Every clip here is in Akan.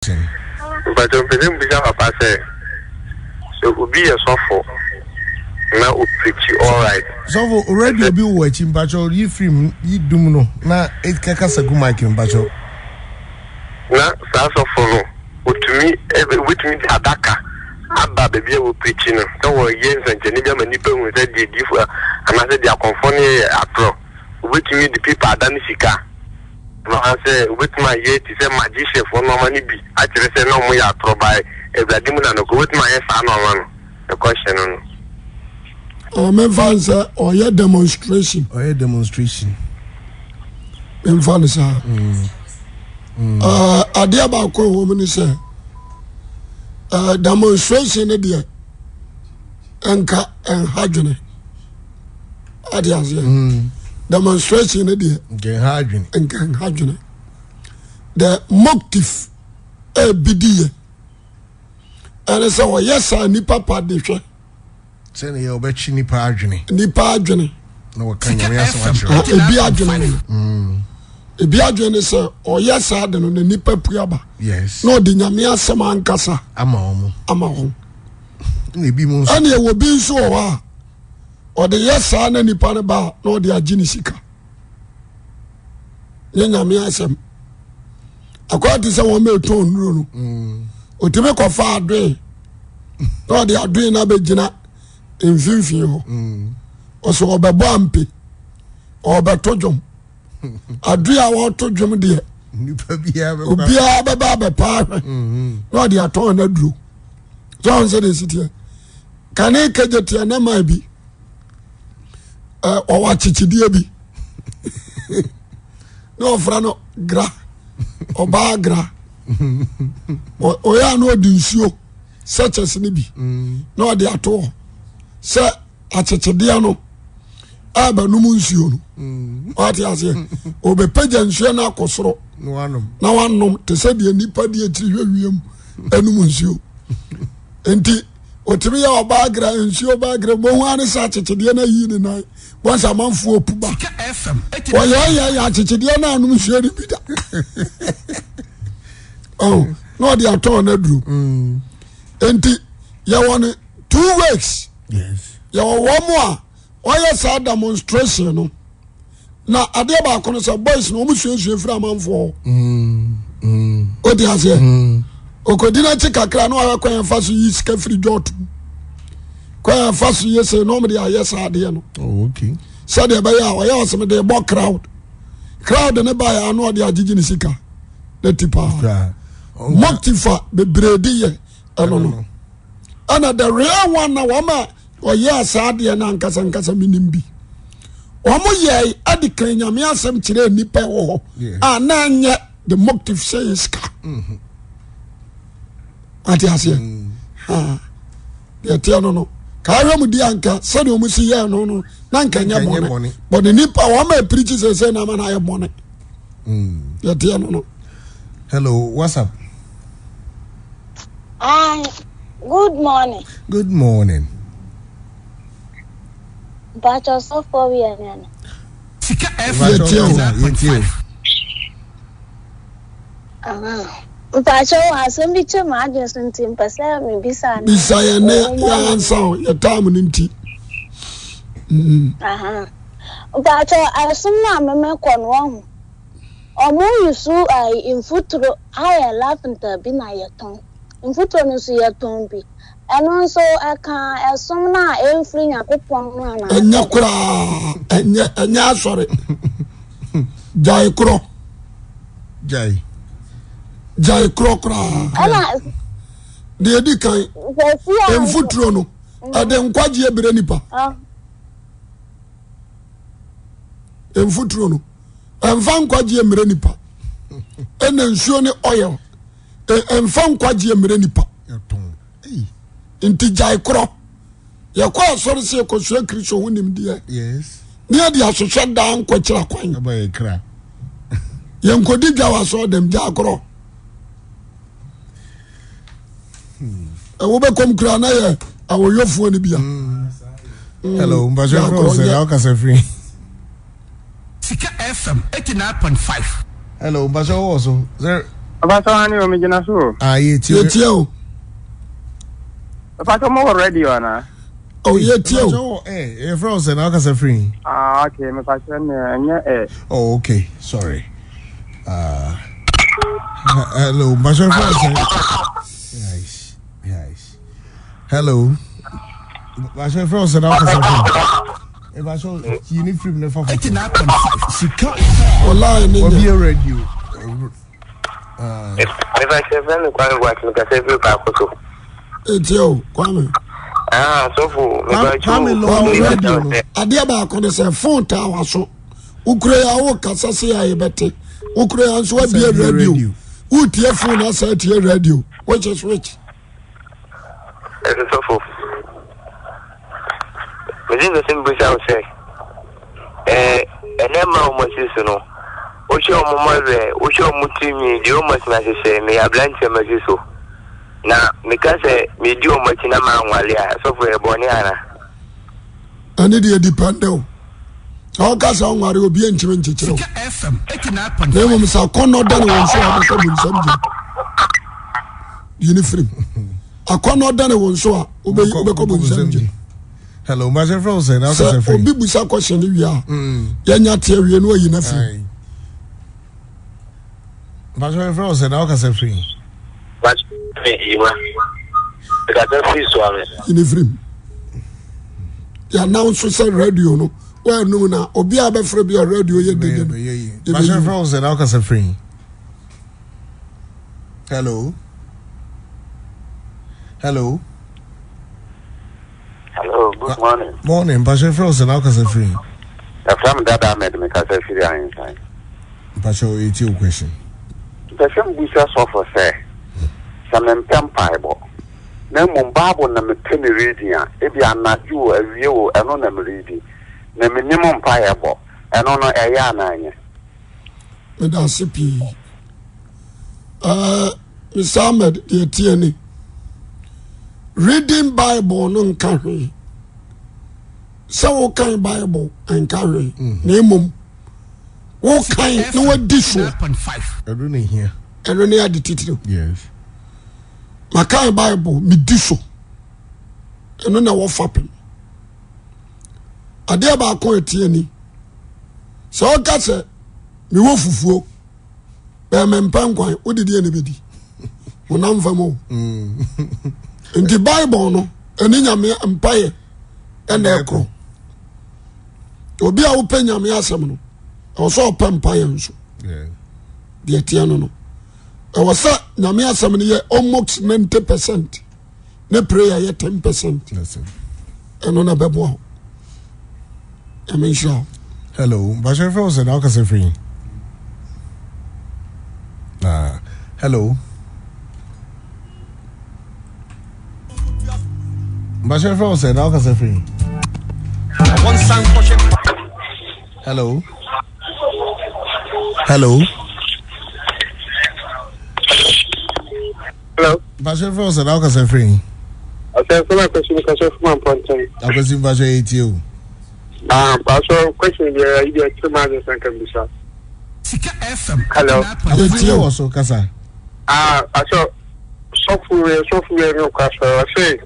But I'm pretty sure Papa say so will be a softball. Now we preach you all right. So already you be watching Bacho, you film, you do no. Now it kakasa go mic in Bacho. Now, so follow. With me, Adaka. Abba baby will preaching. So we're yes and Geneva and Nippon with that did you and I said they are conforming apro. With me the people are done sika. I say with my yet is a magician for no money be. I just say no more apro by a demon and go with my son on the question on. My father or your demonstration. Or your demonstration. My father, sir. I dear about call woman, sir. Demonstration, dear. Anka and Hajune. Adias, demonstration, dear. Hajune. And Hajune. The motive, a bidia. And I said, yes, I need papa disha. Say you obey nipa adwene. Nipa adwene. No what can you answer? Ebi adwene. Ebi adwene say oya sa de no nipa puaba. Yes. No de nyame asem ankasa. Ama omo. Na ebi mo nso. Ani e wo bi nso o wa. O de yesa na nipa ne ba no de agini sika. Ye nyame asem. Akwati say wo me to nuro no. Otime ko fa adwe. No de adwe na be gina mfimfin ho oso obebo ampe obeto dwom adua wo to dwom de nipa bia be pa no de aton na duro so on say the city kan e kejeti na ma bi o wa chichidie bi no fra no gra oba gra o ya no di nsuo such as ni bi no de ato se achechede no aba numu nsuo no ati ase obepeja nsuo na akosoro na wanom te se de nipa de akiri hwewiem enum nsuo enti otimi ya obagra nsuo bagra mo hu ane sa achechede na yi ni nan bonsa manfo opuba o ya achechede na anum nsuo ni bida oh no de aton na duru enti ya won 2 weeks. Yes. Ya womo a yes demonstration no. Na ade ba kono say boys no omusuesu efra manfo. Odi ase. Okodina chikakra no akwan faso yi sika free jot. Kwa faso yese no me dey yes ade no. Oh okay. So dey ba ya o ya osem dey bo crowd. Crowd ne ba ya no dey agigi ni sika. The tipa. Moktifa be bredi ye. No. And the real one na wama or yes ade na nkasa minim bi omo ye ade kan nyame asem kire nipa wo na anye the motive says ka ati ase ya tia no ka hwemu di anka se de omusi ye no na nka nya bone but the nipa wama preach say na ma na ye bone ya tia no. Hello, what's up? Good morning. Good morning. But also for we and But I some bit of margins and Tim Passa me beside ya answer your time ninti. But I some na me kon won. Omo yusu I in futuro I laughing to be na yeton. In futuro no so yeton bi. And also I can some na every yakopon na. Enya sorry. Jai kro. Jai kro kra. Ana de di kan en futuro no ade nkwaje ebere nipa. En futuro no enfa nkwaje emere nipa. Ena nsuo ne oil. Enfa nkwaje emere nipa. Inti jai kro ya kwa sori se ko so kristo hunim dia. Yes. Ni ade asoswe da nkwa kwan abaye kra ye nkodi dwa waso dem jai kro wo be kom kra na ye awoyofo ni bia. Hello mbaje bro say how can say free Sika FM 89.5. Hello mbaje also there Abato hani o mijina so. Yetio. Abato mo radio na. Oh, yetio. Your friend said now can free. Okay, me pacho nye Oh, okay. Sorry. Hello, my friend said. Yes. Hello. My friend said now can free. If I show you need free never for 89.5. She can't. Online be a radio. if I say friend quite what me ka say free pa ko so. Etio, Kwame. So for me radio. Adia ba ko ne say phone ta wa so. Ukure ya wo kasa se ya yebete. Ukure ya so be a radio. Utie phone na say tie radio. Which is which? So for within the same bush I would say. And then my almost no. Ocho mother, Ocho Mutimi, the almost necessary, may I blank him as you so. Now, because me do much in a man while ya, so for a boniana. I need a dependent. All cats on what will be in Chimenchitro. FM 89.5. They will say, Conor Danny will show up the subject. Uniform. A Conor Danny will show up, obey the subject. Hello, my friend said now can free. Obi busa question we are. Yanya theory no you na free. My friend said now can free. But you are. Because that's free so Uniform. Ya now social radio no. Well no na obi abefre bi radio ye dey. My friend said now can free. Hello. Hello, good morning. Morning, Pastor Frost and Alcasa free. The from that I made me because I feel inside. Pastor, it's your question. The same we just offer say, some empire. No Mumbabu na me penny reading, if you are not you a view and on them reading. The minimum piable and on a yana. That's CP. Miss Ahmed, dear Tierney. Reading Bible non carry. So kind Bible and carry. Name what kind no addition. I don't hear. I don't hear the title. Yes. My kind Bible me diso. I don't know what happened. I dare ba ko etieni. So ka se me wo fufuo. Be me mpan kwan odidi enebedi. Wonam famo. In the Bible, no, and in your empire and echo. You'll be open your miasam, also empire. The Etiano. I was at Namiasam year almost 90%. No prayer yet 10%. And on a bebo. I mean, sure. Hello, Bashar Frost and Alcasa free. Hello. Bashar Frost and Alcasa free. One sound portion. Hello. Hello. Hello. Bashar Frost and Alcasa free. I said, so my question because of one point. I was in Bashar 80. Also, question there, you get 2 months and can be shot. FM. Hello. I was here also, Casa. I saw software, no question. I say,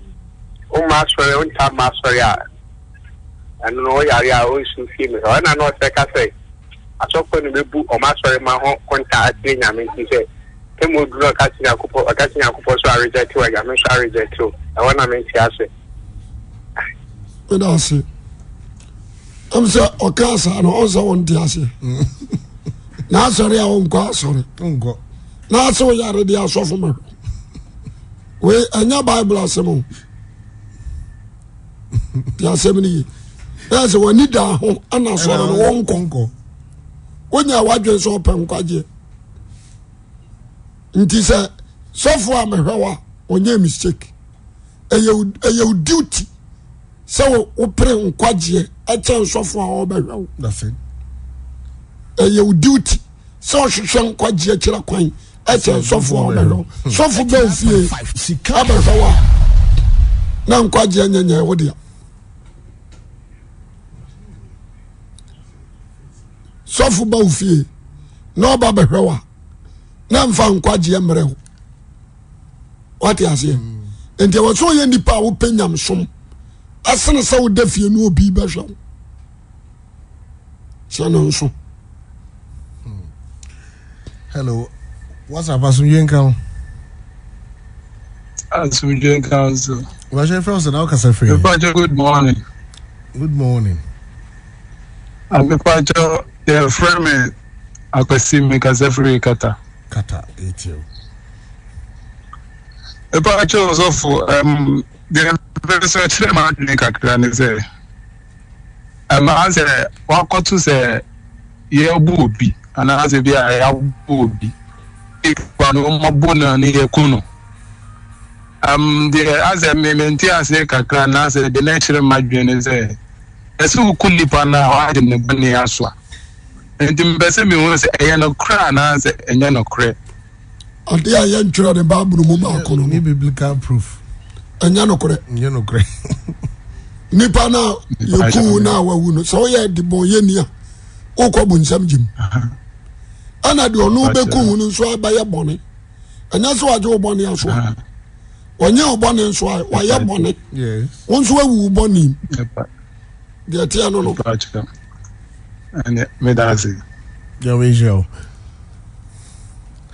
oh, master, on time, master, yeah. And no, yeah, always see me. And I know, like I say, I saw when the book or master in my home contact, I mean, he said, Tim would not catching a couple, so I reject you. I mean, I reject you. I want to make you say. And I'll say, I'm sorry, Okasa, and also on Tiasi. Now, sorry, I won't go, sorry. Now, so you are ready, I'll suffer me. We, and your Bible, are some. There are 70. There's one need a home, and I saw one conquer. When you are watching so open, Quaji. It is a software, my on your mistake. A your duty. So, open Quaji, a chance software over. That's it. A your duty. So, she shan't Quaji a chilla coin. A chance software over. Software bill fee. She can't. Now, Quaji and your what dear. Sofu ba ofie na oba behwewa na mfa nkwaje mmerɛ what you say enti wo so ye nipa wo penyam som asene sɛ wo da fie no obi bɛhwɛ wo sɛ no nso hello what's up asunyenka Asunyenka so what's your friends now kasa free good morning I'm the friend me Akwasi kasa free kata etio Epacho so for the research them out in kakra ne say I say wakotu say ye obu obi ana say bia ya obu obi kwano mabona ne ye kuno the as a mementi as kakra na say the next madwene say esu kulipa na wa de ne bane aso enti mbese me won say eye no kra na say enye no kra ade a ye ntwere the bible mu ma kono ni biblical proof enye no kra nipa na yoku na wawu no so ye de bon ye nia okọ nsam jim ana de onu be ku no so abaye bone anya so aje obone aso onye obone so wa ye bone yes won so awu bone de tia no no and me dazi yo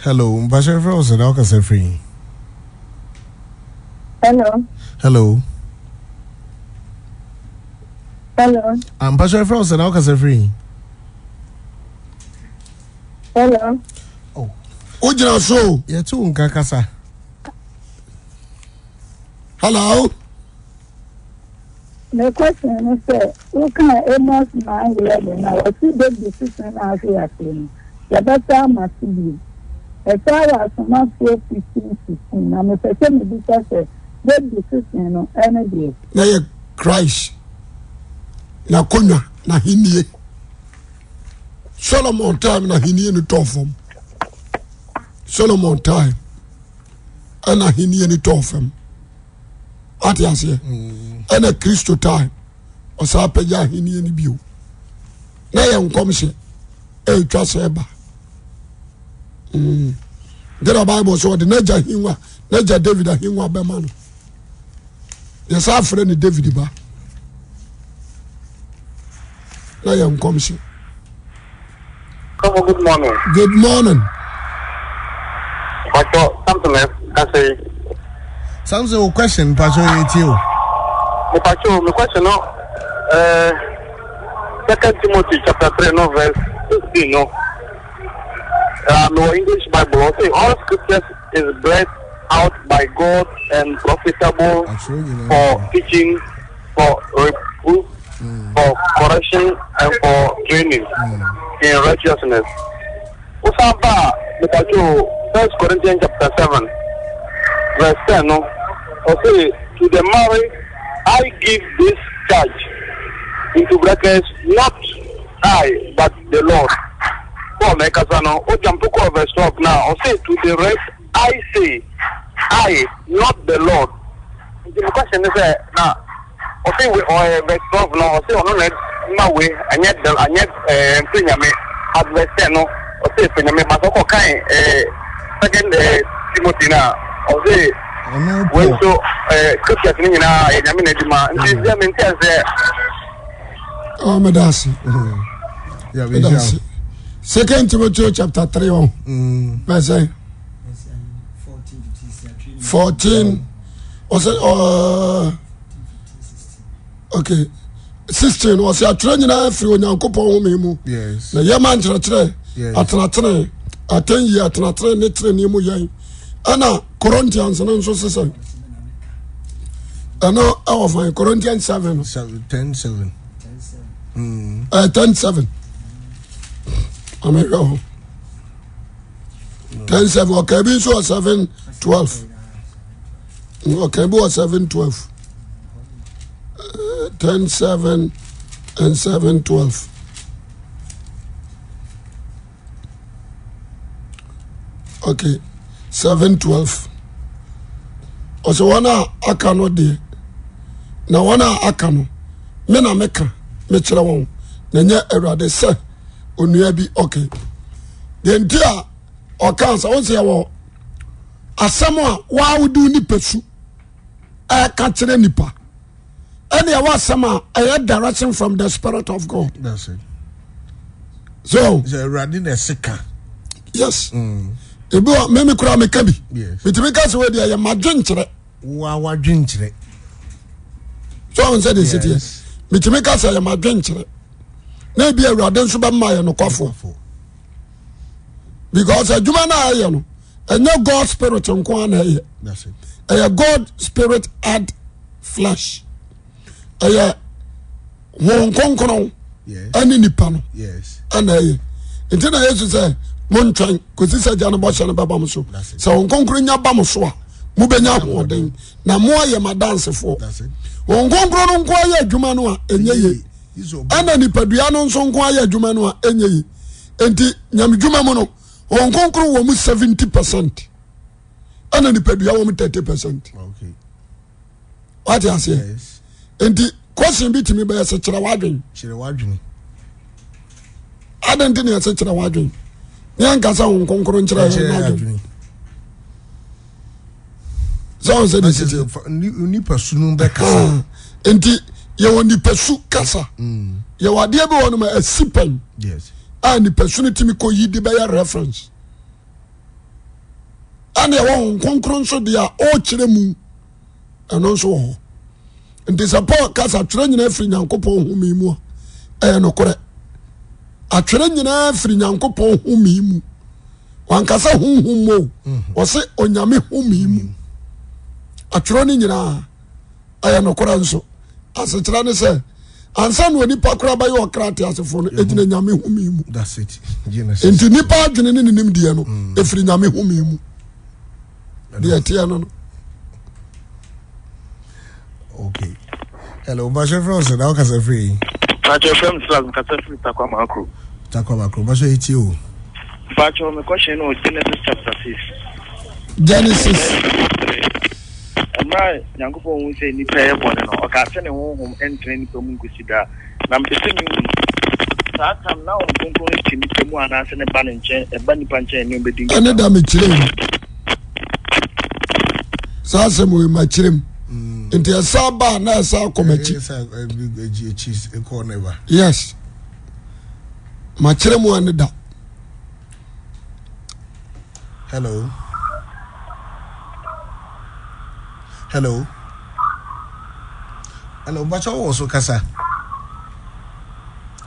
hello mbashe froze na kasa free hello mbashe froze na kasa free hello oh ojira so ye tu nka kasa hello the question is who can Amos 9:11 now what the decision as we are saying the better must be a child was not 15 na me say me because the decision no energy na ye Christ na konya na hinie Solomon time na hinie ni tofam Solomon time ana hinie ni tofam ati ase ana Kristo time osa peja hinie ni bio na ye nkomse e twa se ba the Bible so the naja hinwa naja David hinwa be man yes afre ni David ba na ye nkomse Good morning. Good morning. Pastor, something I say. Something question, Pastor, it's you. Pastor, my question no. 2 Timothy chapter 3, no verse 16, no. No English Bible say all scriptures is blessed out by God and profitable for teaching, for reproof, for correction, and for training in righteousness. Usaba, Metacho, 1 Corinthians chapter 7, verse 10, no. Okay, to the married, I give this charge, into brackets, not I, but the Lord. For Mekazano, Ojampuko verse 12 now, say to the rest, I say, I, not the Lord. The question is, now, okay, we verse 12 now, say, on no way, and yet, Pinyame, at verse 10, no, or say, Pinyame, Masoko Kai, 2 Timothy now, or say, when so, Christian, Yaminajima, and this them in there. Oh, Medasi. Yeah, Medasi. 2 Timothy chapter 3, verse 14. Okay. 16 was a training free on Yankopo. Yes. The Yaman Tratre, Atratre, a 10 year Tratre, Netre Nimu Yang. Anna, Corinthians, and so say. I know of my Corinthians 7. 10:7. 10:7. I mean, 10:7. Okay, be so 7:12. Okay, be 7:12. 10:7 and 7:12. Okay, 7:12. Also, wana akano de. Na wana akano. Mena meka. Mechira won. Na nya erade se. Onua bi okay. The entire or cancer on say wo asamo wa wudu nipa su ka kire nipa any wa asama a direction from the Spirit of God. That's it. So running a sika. Yes. Ebi me kura me ka bi. Yes. Bitimi ka se we dey ya madwenkyere. Wa wadwenkyere. So on say this here. Bitimi ka se ya madwenkyere. Na bi awurade nso ba ma ye no kwafo. Because adwuma na aye no, enye God Spirit nko na aye. That's it. God Spirit add flesh. Won konkron. Yes. Ani nipa no. Yes. Ana aye. Nti na Yesu say mon twan kosi sa jana bo hye no baba mo so. Say won konkron nya ba mo so a mo benya hoden na mo aye madansefo. That's it. Won konkron no nko aye adwuma no a enye ye. Ana nipa dua no nso nko aye adwuma no a enye ye. Enti nyam dwuma mo no won konkron wo mu 70%. Ana nipa dua wo mu 30%. Okay. What you say? Yes. Enti question bi timi be se kire wadwen. Kire wadwen. Adenti ne se kire wadwen. Nyan kasa won konkron kire wadwen. So say this is nipa sunu be kasa. Enti ye won nipa su kasa. Ye wade be won ma asipan. Yes. And the person timi ko yidi be reference. And ye won konkron so dia o kire mu. Eno so ho. Nti support kasa twere nyina afiri Nyankopɔn humi mu a no kore atwere nyina afiri Nyankopɔn humi mu wankasa hunhum mo o se onyame humi mu atwere ni nyina no kore nso asekyera ne se ansa no nipa kora ba yo krate asefo no ejina nyame humi mu. That's it. Genesis. Nti nipa adwene ne nim die no afiri nyame humi mu de tie no. Okay. Hello, Bashe Frozen, how can I free? Bashe from Slam, Catherine Takwa Macro. Takwa Macro, Bashe hit you. Bashe, my question is Genesis chapter 6. Genesis. And my young people will say, Ni pay one or Catherine home entering to Munkusida. I'm listening. That time now, I'm going to meet one and a banning chain, a bunny punch, and you'll be doing another material. Sasam with my chim. Into a saba na sa komachi. Yes. Machiremu aneda. Hello. Hello. Hello, Bacho also kasa.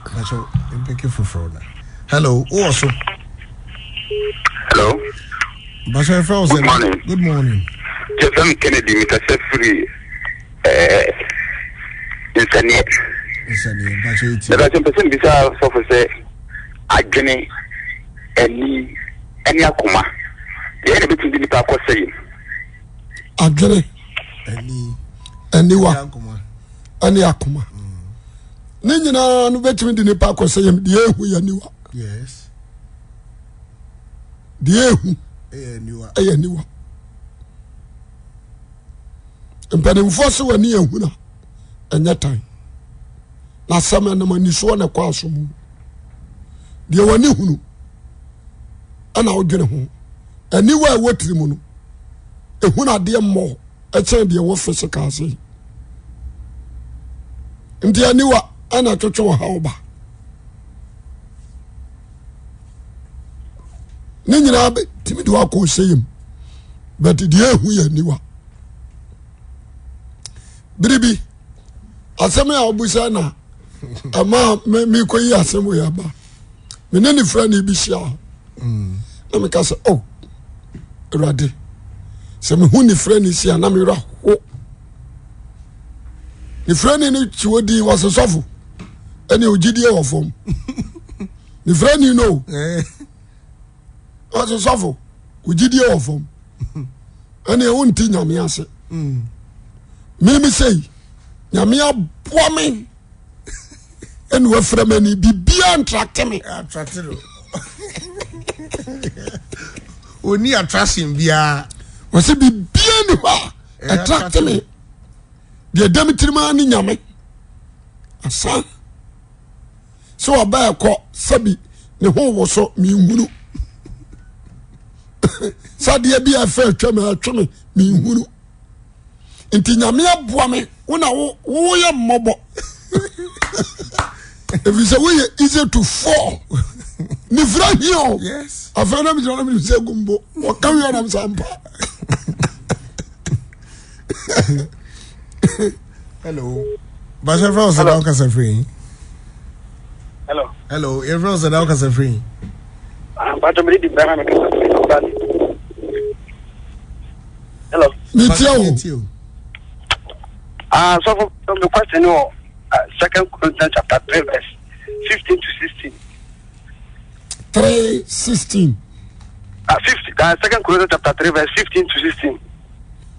Bacho, impeke fufrona. Hello, also. Hello. Bacho Frozen. Good morning. Good morning. Jefferson Kennedy, Mr. Sefri. Insani. Bacho iti. The Russian person bisa so for say adwene any akoma. The any between the people say Adwene any wa any akoma. Ne nyina no between the people ko say the ehu ya niwa. Yes. The ehu niwa. Niwa. Mpanimfo se wani ehu na enya tan. Na sama na mani so na kwa so mu. De wani hunu. Ana odwene ho. Aniwa a wotiri mu no. Ehu na de mo. E chen de wo physical say. Ndi aniwa ana twetwe ha oba. Ni nyina be timi de wa ko seyim. But de ehu ya niwa. Biribi asem ya obusa na ama me koyi asem ya ba me ne ni friend bi sia na me ka say oh erade se me hu ni friend sia na me ra ho ni friend ni chiwodi was sofo ene ogidie wo fom ni friend you know was sofo ogidie wo fom ene won ti nyame ase me say nyame aboa me enu afra mani bibia attract me oni attraction bia wose bibia ni ho attract me de demitrima ni nyame asa so oba ekọ sabi ne ho wo so mi nhunu Sadia be a fair tremor, me hunu. Inti nyame aboa me, wona wo ye mobo. If you say we easy to fall. Ni friend here. Yes. I found them to say gumbo. What can you am sampa? Hello. But your friends are now free. Hello. Hello. Your friends are now free. But I'm ready to hello. Meet you. So from the question, 2 Corinthians chapter 3, verse 15 to 16. 3:16. 2 Corinthians chapter 3, verse 15 to 16.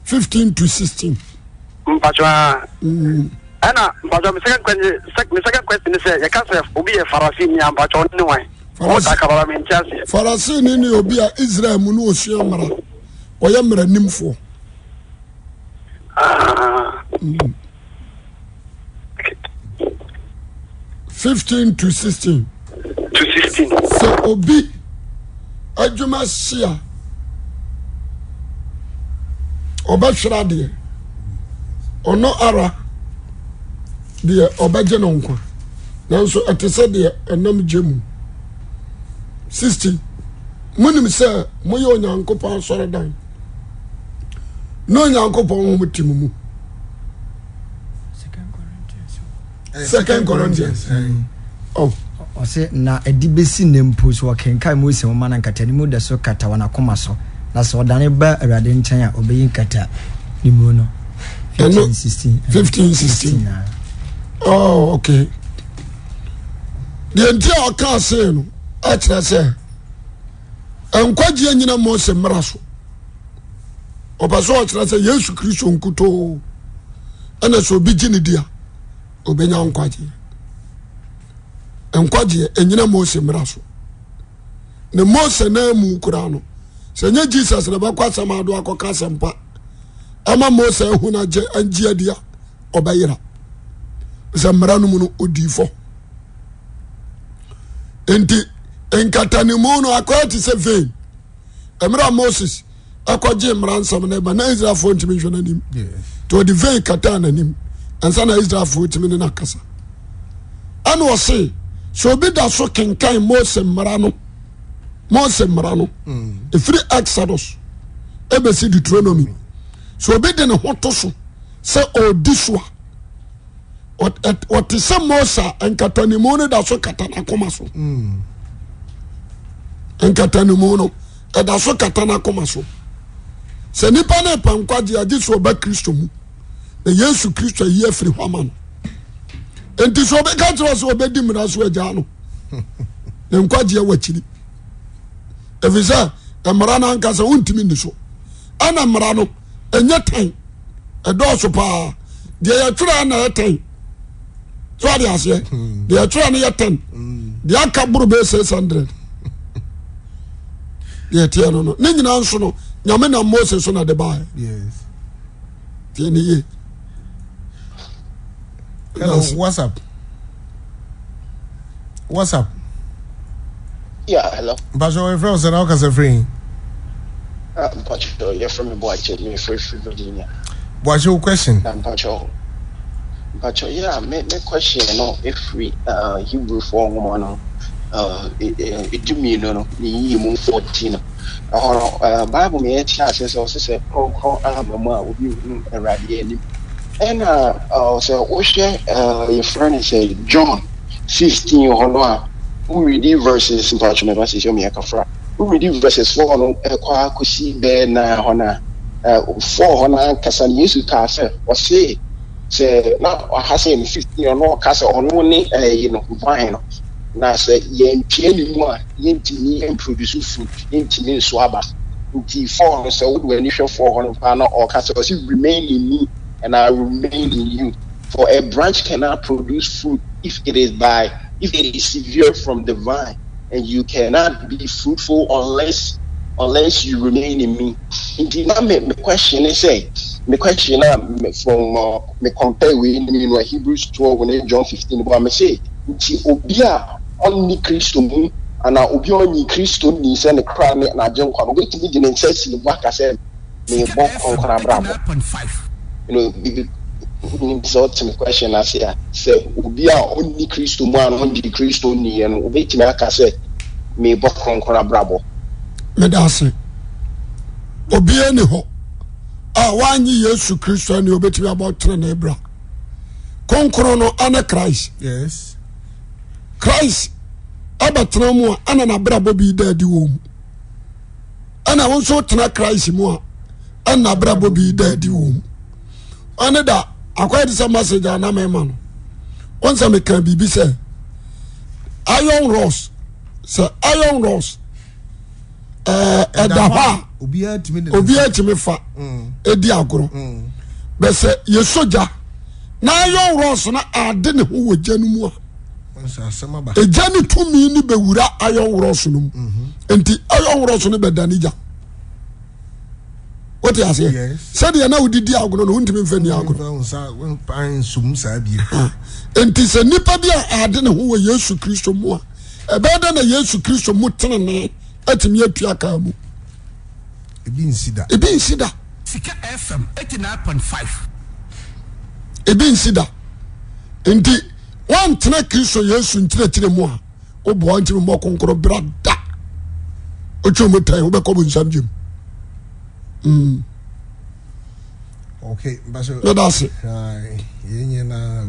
15 to 16. Mpachwa. Ana, mpachwa, my second question is, you can't say, Obi a Pharisee, ni mpachwa, ni why? Pharisee ni obi a Israel mu no osua mara. Oya mara nimfo. 15 to 16. So obi adwuma sia obahwera de ono ara de obaje no nkwa nanso etese de enam gemu 60 munim se moye onyankopon sore dan no onyankopon ho timumu 2 Corinthians. Oh, o se na edibesi nempo so kenkai mo se mo man nkata ni mu de so kata wana koma so na so dane ba awade nchen a obeyin kata ni mu no 15-16. Oh, okay. The entire car say no atra say enkwaji anyina mo se mra so obaso atra say Yesu Kristo nkuto ana so bi gini dia obenya nkwaji enkwaji enyina Mose mraso ne Mose na mu kura no se nya Jesus na bakwa samado akoka sempa ama Mose hu na je anji adia obayira se mra no mu no odifo enti enkatani mu no akwati se vein emra Moses akwaje mra nsam na ba na Israel fo ntimi hwe nanim to the vein katana nim ansa na Israel fo ntimi na kasa ano o se so be da so kenkan Mose mra no e free Exodus ebesi Deuteronomy so be de ne hoto so se odiswa what is Mose enkatani mu no da so katana koma so enkatani mu no da so katana koma so se nipa na pankwaje agi so ba Kristo mu na Yesu Kristo yi afiri hwama no enti so be ka tro so be di mra so agya no na nkwaje awachiri evisa mra na anka se untimi ndi so ana mra no enye tan edo so pa de ya twira na tan so ade ase de ya twira na ya tan de aka buru be 600 de tie no no ne nyina nso no nyame na Moses so na de ba Yes. tieni ye. Hello, what's up? Yeah, hello. But your friends are now free. Pacho, you're from the boy, me free Virginia. What's your question? Pacho, yeah, my question, you know, if we Hebrew 4:1, it do me, you know, you 14. Bible me says also say, oh, Alabama will be irradiated. And so your friend say John 16 who read verses in parchment verses show me a kafra who read verses 4 no kwa kusi be na hona 4 hona kasa Yesu ka say o say na o ha say 15 no kasa ono ni you know vine no na say yen pie ni mu a yen tini en produce fruit yen tini so aba nti 4 no say wo do ani hwe 4 hona pa na o kasa o say remain in me and I remain in you. For a branch cannot produce fruit if it is severed from the vine, and you cannot be fruitful unless you remain in me. Indeed, now my question is from me compare with Hebrews 12 and John 15. But I say, obia only Christo mu ana obi onyi Kristo ni se ne kra ne na agye nkwa no wetimi di ne nsasi ne waka se me bo konkora brabo so to me question as here say obi a onni Kristo mu an onni Kristo ni ye no wetimi aka se me bo konkora brabo me da se obi eni ho wanyi Yesu Kristo ni obetimi about tre na ebra konkoro no ana Christ yes Christ abatena mu a ana na brabo bi da di wo mu ana won so tena Christ mu a ana brabo bi da di wo mu ana da akwai this message ana me ma no won say me kan bibi say iron rods edaha obi atimi fa edi agoro be say ye soja na iron rods na ade ne ho wogya no mu a ejani tumi ni bewura iron rods no mu enti iron rods no be danija what you say said you na udidi agoro no untimi mfa ni agoro pan sum sa bi enti se nipa bi a ade ne ho wo Yesu Kristo mu a ebeda na Yesu Kristo mu tenene atimi atua ka mu ebi nsida Sika FM 89.5 ebi nsida enti wan tena Kristo Yesu ntire mu a obo antimi mo konkoro brada ochomo tai obekọ bu nsamjem okay, no that's it. Yenye na